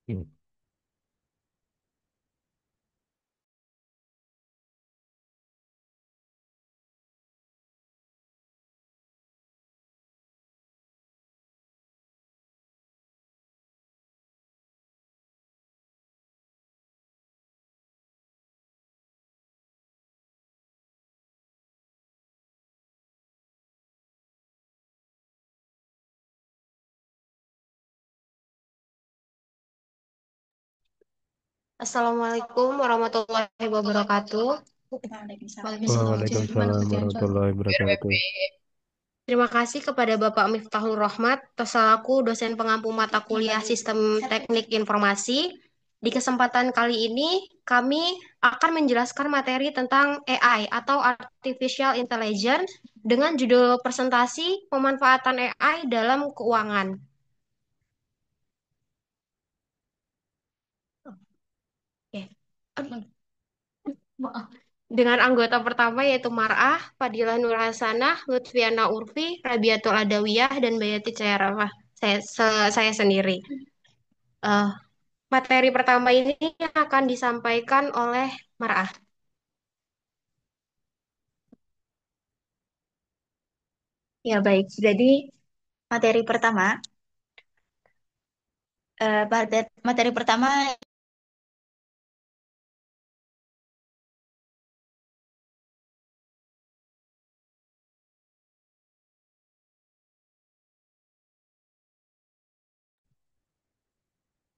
Hmm. Assalamualaikum warahmatullahi wabarakatuh. Waalaikumsalam warahmatullahi wabarakatuh. Terima kasih kepada Bapak Miftahul Rahmat, selaku dosen pengampu mata kuliah Sistem Teknik Informasi. Di kesempatan kali ini, kami akan menjelaskan materi tentang AI atau Artificial Intelligence dengan judul presentasi pemanfaatan AI dalam keuangan. Oke. Dengan anggota pertama yaitu Mar'ah, Fadilah Nur Hasanah, Lutfiana Urfi, Rabiatul Adawiyah, dan Bayati Cairafah. Saya sendiri. Eh, Materi pertama ini akan disampaikan oleh Mar'ah. Ya, baik. Jadi, materi pertama, materi pertama,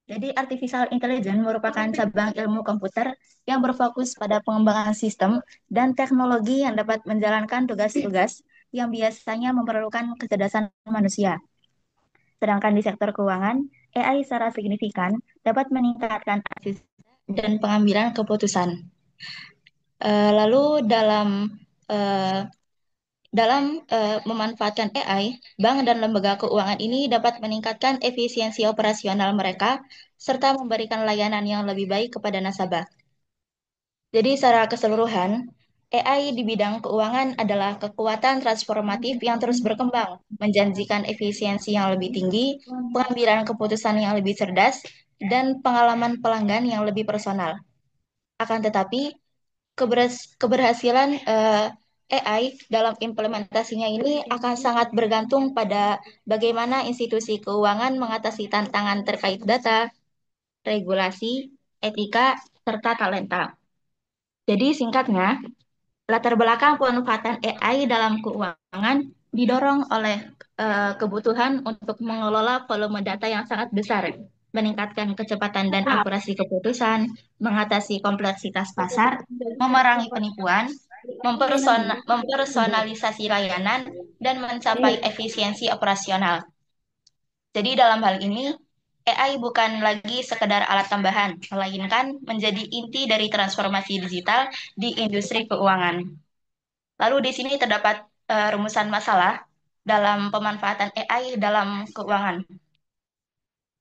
jadi artificial intelligence merupakan cabang ilmu komputer yang berfokus pada pengembangan sistem dan teknologi yang dapat menjalankan tugas-tugas yang biasanya memerlukan kecerdasan manusia. Sedangkan di sektor keuangan, AI secara signifikan dapat meningkatkan akses dan pengambilan keputusan. Lalu eh, memanfaatkan AI, bank dan lembaga keuangan ini dapat meningkatkan efisiensi operasional mereka serta memberikan layanan yang lebih baik kepada nasabah. Jadi secara keseluruhan, AI di bidang keuangan adalah kekuatan transformatif yang terus berkembang, menjanjikan efisiensi yang lebih tinggi, pengambilan keputusan yang lebih cerdas, dan pengalaman pelanggan yang lebih personal. Akan tetapi, keberhasilan AI dalam implementasinya ini akan sangat bergantung pada bagaimana institusi keuangan mengatasi tantangan terkait data, regulasi, etika, serta talenta. Jadi singkatnya, latar belakang pemanfaatan AI dalam keuangan didorong oleh kebutuhan untuk mengelola volume data yang sangat besar, meningkatkan kecepatan dan akurasi keputusan, mengatasi kompleksitas pasar, memerangi penipuan, mempersonalisasi layanan, dan mencapai efisiensi operasional. Jadi dalam hal ini, AI bukan lagi sekedar alat tambahan, melainkan menjadi inti dari transformasi digital di industri keuangan. Lalu di sini terdapat rumusan masalah dalam pemanfaatan AI dalam keuangan.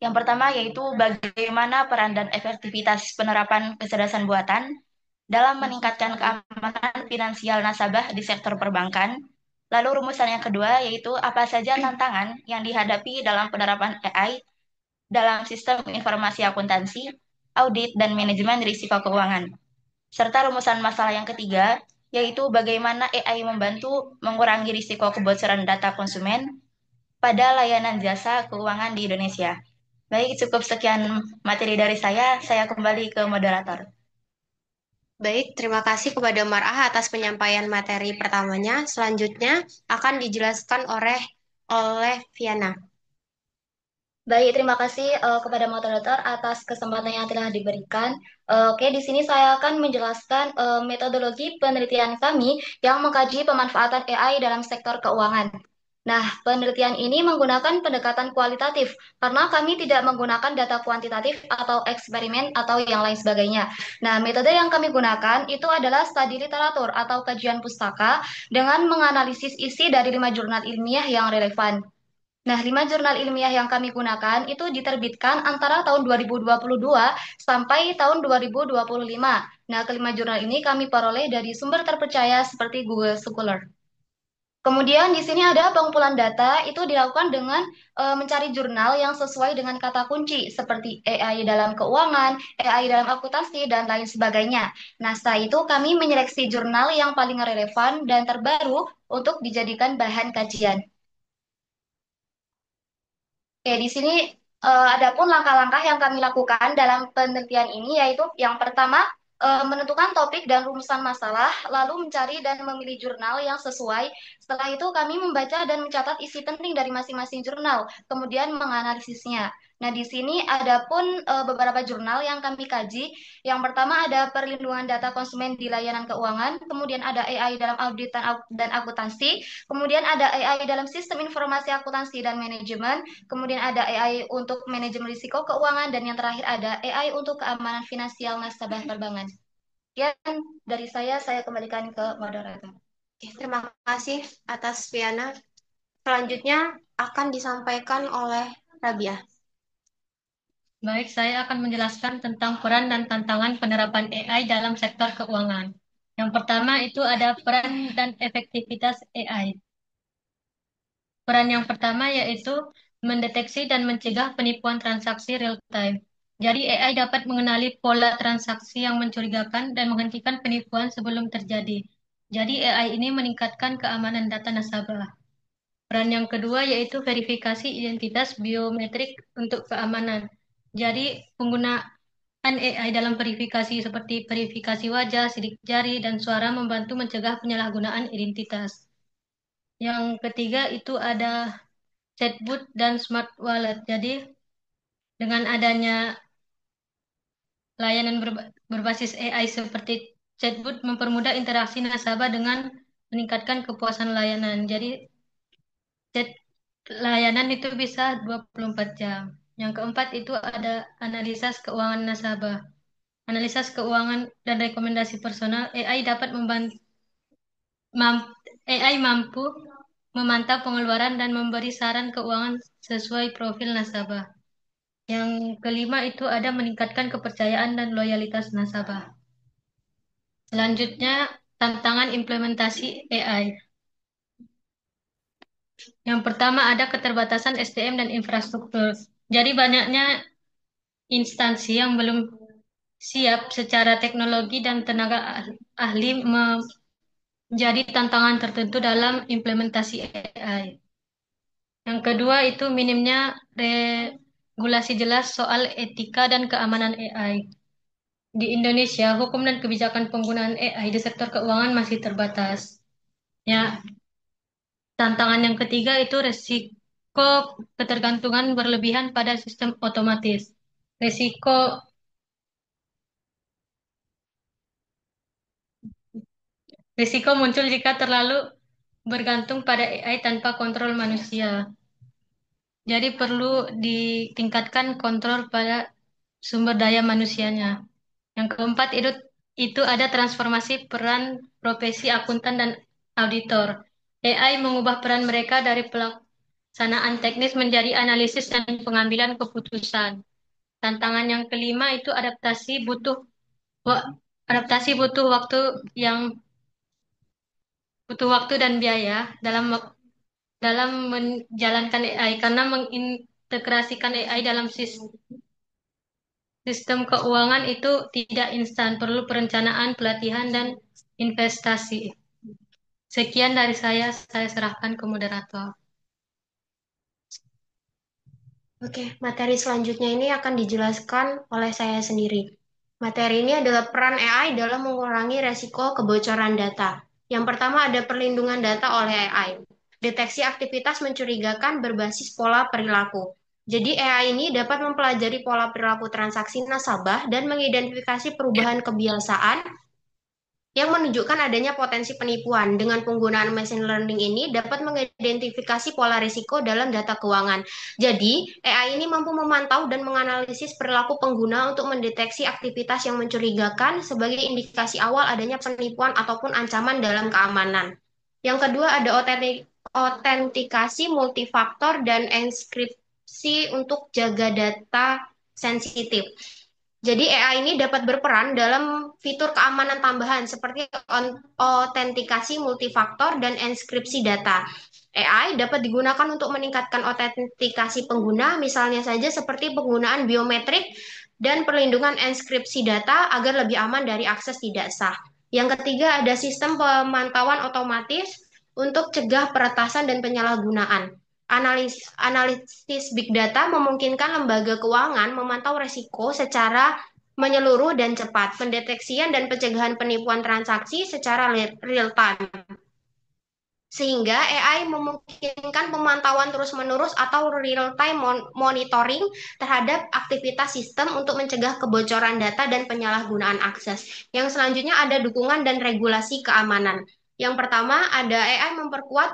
Yang pertama yaitu bagaimana peran dan efektivitas penerapan kecerdasan buatan dalam meningkatkan keamanan finansial nasabah di sektor perbankan. Lalu rumusan yang kedua yaitu apa saja tantangan yang dihadapi dalam penerapan AI dalam sistem informasi akuntansi, audit, dan manajemen risiko keuangan. Serta rumusan masalah yang ketiga, yaitu bagaimana AI membantu mengurangi risiko kebocoran data konsumen pada layanan jasa keuangan di Indonesia. Baik, cukup sekian materi dari saya kembali ke moderator. Baik, terima kasih kepada Mar'ah atas penyampaian materi pertamanya. Selanjutnya akan dijelaskan oleh Viana. Baik, terima kasih kepada moderator atas kesempatan yang telah diberikan. Oke, di sini saya akan menjelaskan metodologi penelitian kami yang mengkaji pemanfaatan AI dalam sektor keuangan. Nah, penelitian ini menggunakan pendekatan kualitatif karena kami tidak menggunakan data kuantitatif atau eksperimen atau yang lain sebagainya. Nah, metode yang kami gunakan itu adalah studi literatur atau kajian pustaka dengan menganalisis isi dari 5 jurnal ilmiah yang relevan. Nah, 5 jurnal ilmiah yang kami gunakan itu diterbitkan antara tahun 2022 sampai tahun 2025. Nah, kelima jurnal ini kami peroleh dari sumber terpercaya seperti Google Scholar. Kemudian di sini ada pengumpulan data itu dilakukan dengan mencari jurnal yang sesuai dengan kata kunci seperti AI dalam keuangan, AI dalam akuntansi dan lain sebagainya. Nah, setelah itu kami menyeleksi jurnal yang paling relevan dan terbaru untuk dijadikan bahan kajian. Oke, di sini ada pun langkah-langkah yang kami lakukan dalam penelitian ini, yaitu yang pertama menentukan topik dan rumusan masalah, lalu mencari dan memilih jurnal yang sesuai. Setelah itu kami membaca dan mencatat isi penting dari masing-masing jurnal, kemudian menganalisisnya. Nah, di sini ada pun beberapa jurnal yang kami kaji. Yang pertama ada perlindungan data konsumen di layanan keuangan, kemudian ada AI dalam audit dan akuntansi, kemudian ada AI dalam sistem informasi akuntansi dan manajemen, kemudian ada AI untuk manajemen risiko keuangan, dan yang terakhir ada AI untuk keamanan finansial nasabah perbankan. Sekian dari saya kembalikan ke moderator. Oke, terima kasih atas Viana. Selanjutnya akan disampaikan oleh Rabia. Baik, saya akan menjelaskan tentang peran dan tantangan penerapan AI dalam sektor keuangan. Yang pertama itu ada peran dan efektivitas AI. Peran yang pertama yaitu mendeteksi dan mencegah penipuan transaksi real time. Jadi AI dapat mengenali pola transaksi yang mencurigakan dan menghentikan penipuan sebelum terjadi. Jadi AI ini meningkatkan keamanan data nasabah. Peran yang kedua yaitu verifikasi identitas biometrik untuk keamanan. Jadi penggunaan AI dalam verifikasi seperti verifikasi wajah, sidik jari, dan suara membantu mencegah penyalahgunaan identitas. Yang ketiga itu ada chatbot dan smart wallet. Jadi dengan adanya layanan berbasis AI seperti chatbot mempermudah interaksi nasabah dengan meningkatkan kepuasan layanan. Jadi chat layanan itu bisa 24 jam. Yang keempat itu ada analisis keuangan nasabah. Analisis keuangan dan rekomendasi personal, AI dapat membantu AI mampu memantau pengeluaran dan memberi saran keuangan sesuai profil nasabah. Yang kelima itu ada meningkatkan kepercayaan dan loyalitas nasabah. Selanjutnya, tantangan implementasi AI. Yang pertama ada keterbatasan SDM dan infrastruktur. Jadi banyaknya instansi yang belum siap secara teknologi dan tenaga ahli menjadi tantangan tertentu dalam implementasi AI. Yang kedua itu minimnya regulasi jelas soal etika dan keamanan AI. Di Indonesia, hukum dan kebijakan penggunaan AI di sektor keuangan masih terbatas. Ya, tantangan yang ketiga itu resiko ketergantungan berlebihan pada sistem otomatis. Resiko Risiko muncul jika terlalu bergantung pada AI tanpa kontrol manusia. Jadi perlu ditingkatkan kontrol pada sumber daya manusianya. Yang keempat itu ada transformasi peran profesi akuntan dan auditor. AI mengubah peran mereka dari pelaksanaan teknis menjadi analisis dan pengambilan keputusan. Tantangan yang kelima itu adaptasi butuh waktu dan biaya dalam menjalankan AI karena mengintegrasikan AI dalam sistem keuangan itu tidak instan, perlu perencanaan, pelatihan, dan investasi. Sekian dari saya serahkan ke moderator. Oke, materi selanjutnya ini akan dijelaskan oleh saya sendiri. Materi ini adalah peran AI dalam mengurangi resiko kebocoran data. Yang pertama ada perlindungan data oleh AI. Deteksi aktivitas mencurigakan berbasis pola perilaku. Jadi AI ini dapat mempelajari pola perilaku transaksi nasabah dan mengidentifikasi perubahan kebiasaan yang menunjukkan adanya potensi penipuan. Dengan penggunaan machine learning ini dapat mengidentifikasi pola risiko dalam data keuangan. Jadi, AI ini mampu memantau dan menganalisis perilaku pengguna untuk mendeteksi aktivitas yang mencurigakan sebagai indikasi awal adanya penipuan ataupun ancaman dalam keamanan. Yang kedua ada autentikasi multifaktor dan enkripsi untuk jaga data sensitif. Jadi AI ini dapat berperan dalam fitur keamanan tambahan seperti autentikasi multifaktor dan enkripsi data. AI dapat digunakan untuk meningkatkan autentikasi pengguna, misalnya saja seperti penggunaan biometrik dan perlindungan enkripsi data agar lebih aman dari akses tidak sah. Yang ketiga ada sistem pemantauan otomatis untuk cegah peretasan dan penyalahgunaan. Analisis big data memungkinkan lembaga keuangan memantau resiko secara menyeluruh dan cepat, pendeteksian dan pencegahan penipuan transaksi secara real time. Sehingga AI memungkinkan pemantauan terus-menerus atau real-time monitoring terhadap aktivitas sistem untuk mencegah kebocoran data dan penyalahgunaan akses. Yang selanjutnya ada dukungan dan regulasi keamanan. Yang pertama ada AI memperkuat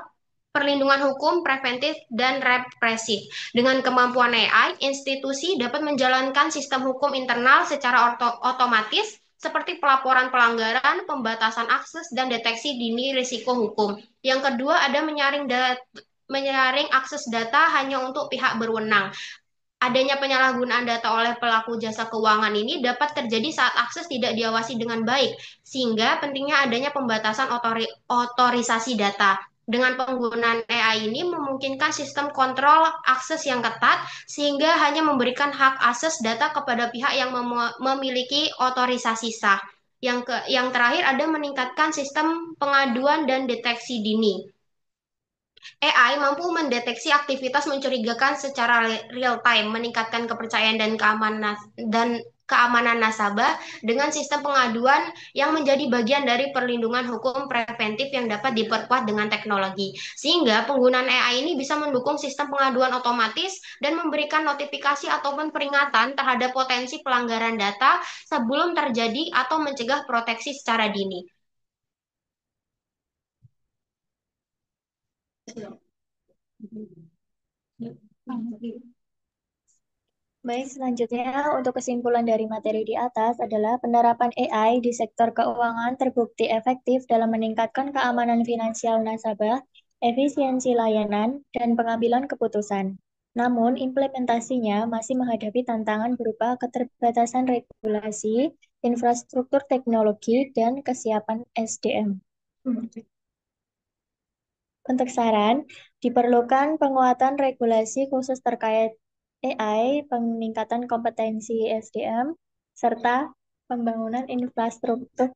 perlindungan hukum, preventif, dan represif. Dengan kemampuan AI, institusi dapat menjalankan sistem hukum internal secara otomatis seperti pelaporan pelanggaran, pembatasan akses, dan deteksi dini risiko hukum. Yang kedua ada menyaring akses data hanya untuk pihak berwenang. Adanya penyalahgunaan data oleh pelaku jasa keuangan ini dapat terjadi saat akses tidak diawasi dengan baik, sehingga pentingnya adanya pembatasan otorisasi data. Dengan penggunaan AI ini memungkinkan sistem kontrol akses yang ketat, sehingga hanya memberikan hak akses data kepada pihak yang memiliki otorisasi sah. Yang terakhir ada meningkatkan sistem pengaduan dan deteksi dini. AI mampu mendeteksi aktivitas mencurigakan secara real time, meningkatkan kepercayaan dan keamanan nasabah dengan sistem pengaduan yang menjadi bagian dari perlindungan hukum preventif yang dapat diperkuat dengan teknologi. Sehingga penggunaan AI ini bisa mendukung sistem pengaduan otomatis dan memberikan notifikasi ataupun peringatan terhadap potensi pelanggaran data sebelum terjadi atau mencegah proteksi secara dini. Baik, selanjutnya untuk kesimpulan dari materi di atas adalah penerapan AI di sektor keuangan terbukti efektif dalam meningkatkan keamanan finansial nasabah, efisiensi layanan, dan pengambilan keputusan. Namun, implementasinya masih menghadapi tantangan berupa keterbatasan regulasi, infrastruktur teknologi, dan kesiapan SDM. Untuk saran, diperlukan penguatan regulasi khusus terkait AI, peningkatan kompetensi SDM, serta pembangunan infrastruktur,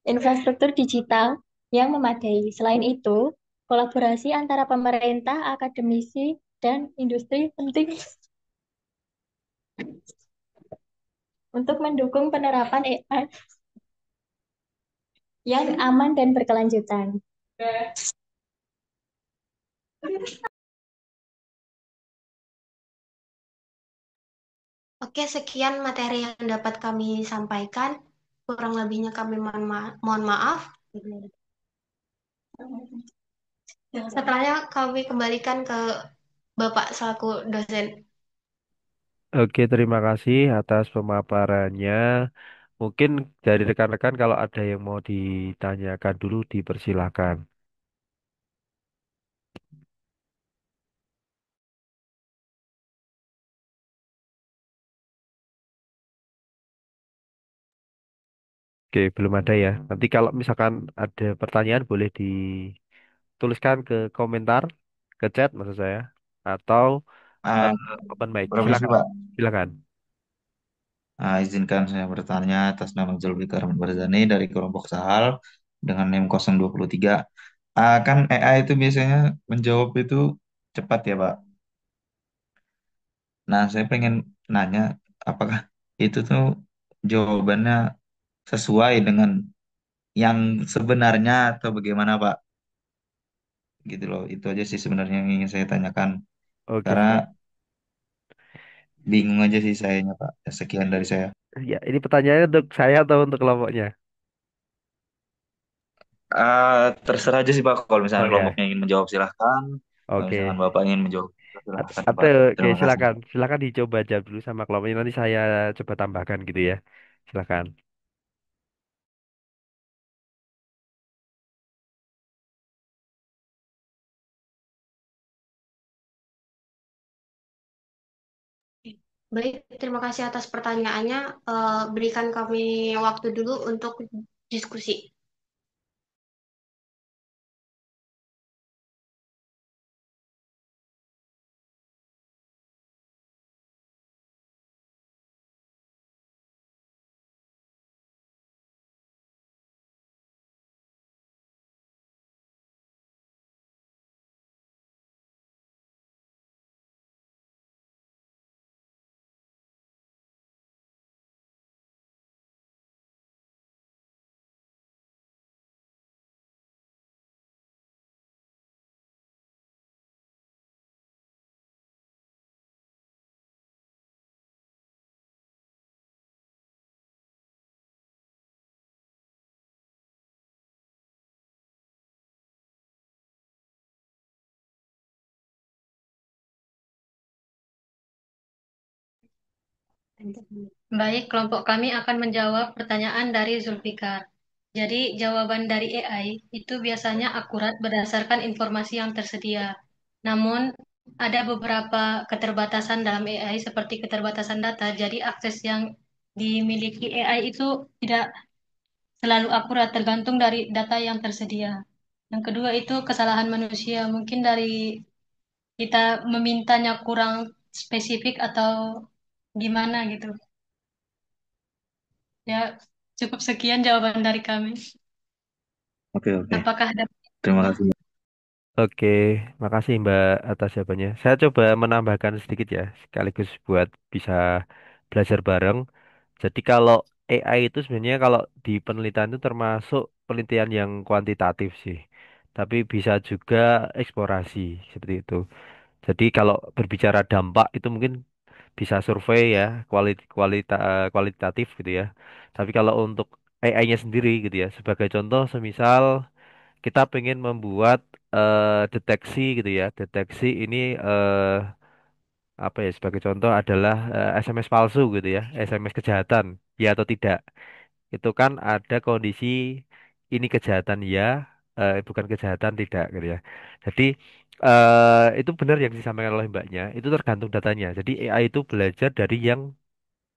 infrastruktur digital yang memadai. Selain itu, kolaborasi antara pemerintah, akademisi, dan industri penting untuk mendukung penerapan AI yang aman dan berkelanjutan. Oke, sekian materi yang dapat kami sampaikan. Kurang lebihnya kami mohon maaf. Setelahnya kami kembalikan ke Bapak selaku dosen. Oke, terima kasih atas pemaparannya. Mungkin dari rekan-rekan kalau ada yang mau ditanyakan dulu dipersilahkan. Oke, belum ada ya. Nanti kalau misalkan ada pertanyaan boleh dituliskan ke komentar, ke chat maksud saya, atau Ah, open mic. Permisi Silakan, Pak, silakan. Izinkan saya bertanya atas nama Zulfikar Ahmad Barzani dari kelompok Sahal dengan NIM 023. Kan AI itu biasanya menjawab itu cepat ya Pak. Nah, saya pengen nanya, apakah itu tuh jawabannya sesuai dengan yang sebenarnya atau bagaimana Pak? Gitu loh, itu aja sih sebenarnya yang ingin saya tanyakan. Oke, Karena siap. bingung aja sih sayanya Pak. Sekian dari saya. Ya, ini pertanyaannya untuk saya atau untuk kelompoknya? Terserah aja sih Pak. Kalau Oh misalnya ya, kelompoknya ingin menjawab silahkan. Kalau misalkan oke. Bapak ingin menjawab silahkan Atau Pak. oke, Terima kasih. silakan. Silakan dicoba jawab dulu sama kelompoknya. Nanti saya coba tambahkan gitu ya. Silakan. Baik, terima kasih atas pertanyaannya. Berikan kami waktu dulu untuk diskusi. Baik, kelompok kami akan menjawab pertanyaan dari Zulfikar. Jadi, jawaban dari AI itu biasanya akurat berdasarkan informasi yang tersedia. Namun, ada beberapa keterbatasan dalam AI seperti keterbatasan data. Jadi, akses yang dimiliki AI itu tidak selalu akurat, tergantung dari data yang tersedia. Yang kedua itu kesalahan manusia. Mungkin dari kita memintanya kurang spesifik atau gimana gitu. Ya, cukup sekian jawaban dari kami. Oke, oke. Apakah ada Terima kasih. Oke, makasih Mbak atas jawabannya. Saya coba menambahkan sedikit ya, sekaligus buat bisa belajar bareng. Jadi kalau AI itu sebenarnya kalau di penelitian itu termasuk penelitian yang kuantitatif sih. Tapi bisa juga eksplorasi seperti itu. Jadi kalau berbicara dampak itu mungkin bisa survei ya, kualitatif gitu ya. Tapi kalau untuk AI-nya sendiri gitu ya, sebagai contoh semisal kita pengen membuat deteksi gitu ya, deteksi ini apa ya sebagai contoh adalah SMS palsu gitu ya, SMS kejahatan, ya atau tidak. Itu kan ada kondisi ini kejahatan ya, bukan kejahatan tidak gitu ya. Jadi itu benar yang disampaikan oleh mbaknya, itu tergantung datanya. Jadi AI itu belajar dari yang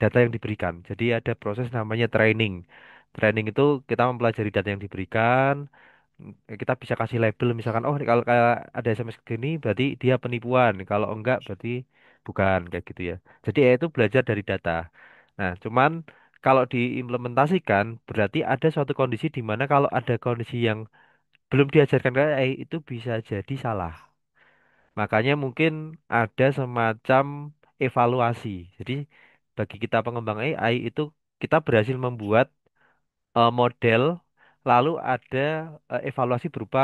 data yang diberikan. Jadi ada proses namanya training. Training itu kita mempelajari data yang diberikan, kita bisa kasih label misalkan oh kalau kayak ada SMS gini berarti dia penipuan, kalau enggak berarti bukan kayak gitu ya. Jadi AI itu belajar dari data. Nah, cuman kalau diimplementasikan berarti ada suatu kondisi di mana kalau ada kondisi yang belum diajarkan ke AI itu bisa jadi salah. Makanya mungkin ada semacam evaluasi. Jadi bagi kita pengembang AI itu kita berhasil membuat model, lalu ada evaluasi berupa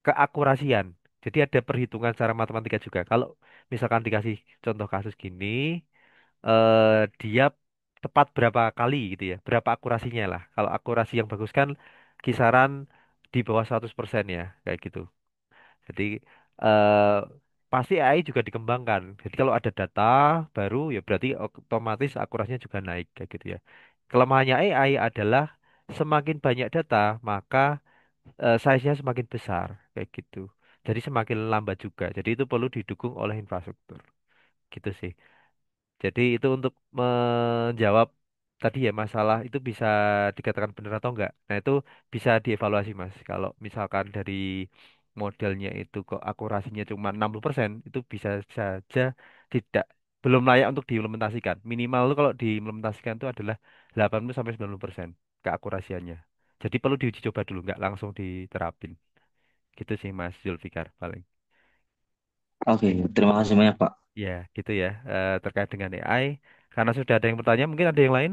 keakurasian. Jadi ada perhitungan secara matematika juga. Kalau misalkan dikasih contoh kasus gini, dia tepat berapa kali gitu ya, berapa akurasinya lah. Kalau akurasi yang bagus kan kisaran di bawah 100% ya, kayak gitu. Jadi eh, pasti AI juga dikembangkan. Jadi kalau ada data baru ya berarti otomatis akurasinya juga naik kayak gitu ya. Kelemahannya AI adalah semakin banyak data maka size-nya semakin besar kayak gitu. Jadi semakin lambat juga. Jadi itu perlu didukung oleh infrastruktur. Gitu sih. Jadi itu untuk menjawab tadi ya masalah itu bisa dikatakan benar atau enggak. Nah, itu bisa dievaluasi Mas. Kalau misalkan dari modelnya itu kok akurasinya cuma 60% itu bisa saja tidak belum layak untuk diimplementasikan. Minimal itu kalau diimplementasikan itu adalah 80 sampai 90% keakurasiannya. Jadi perlu diuji coba dulu, nggak langsung diterapin. Gitu sih Mas Zulfikar paling. Oke, terima kasih banyak, Pak. Ya, gitu ya. Terkait dengan AI. Karena sudah ada yang bertanya, mungkin ada yang lain?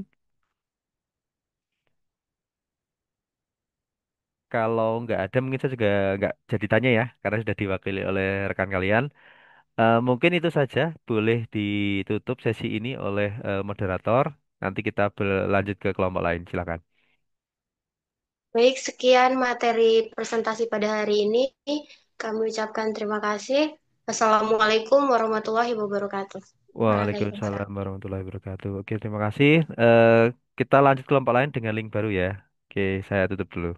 Kalau nggak ada, mungkin saya juga nggak jadi tanya ya, karena sudah diwakili oleh rekan kalian. Mungkin itu saja, boleh ditutup sesi ini oleh moderator. Nanti kita berlanjut ke kelompok lain, silakan. Baik, sekian materi presentasi pada hari ini. Kami ucapkan terima kasih. Assalamualaikum warahmatullahi wabarakatuh. Waalaikumsalam. Waalaikumsalam warahmatullahi wabarakatuh. Oke, terima kasih. Kita lanjut kelompok lain dengan link baru ya. Oke, saya tutup dulu.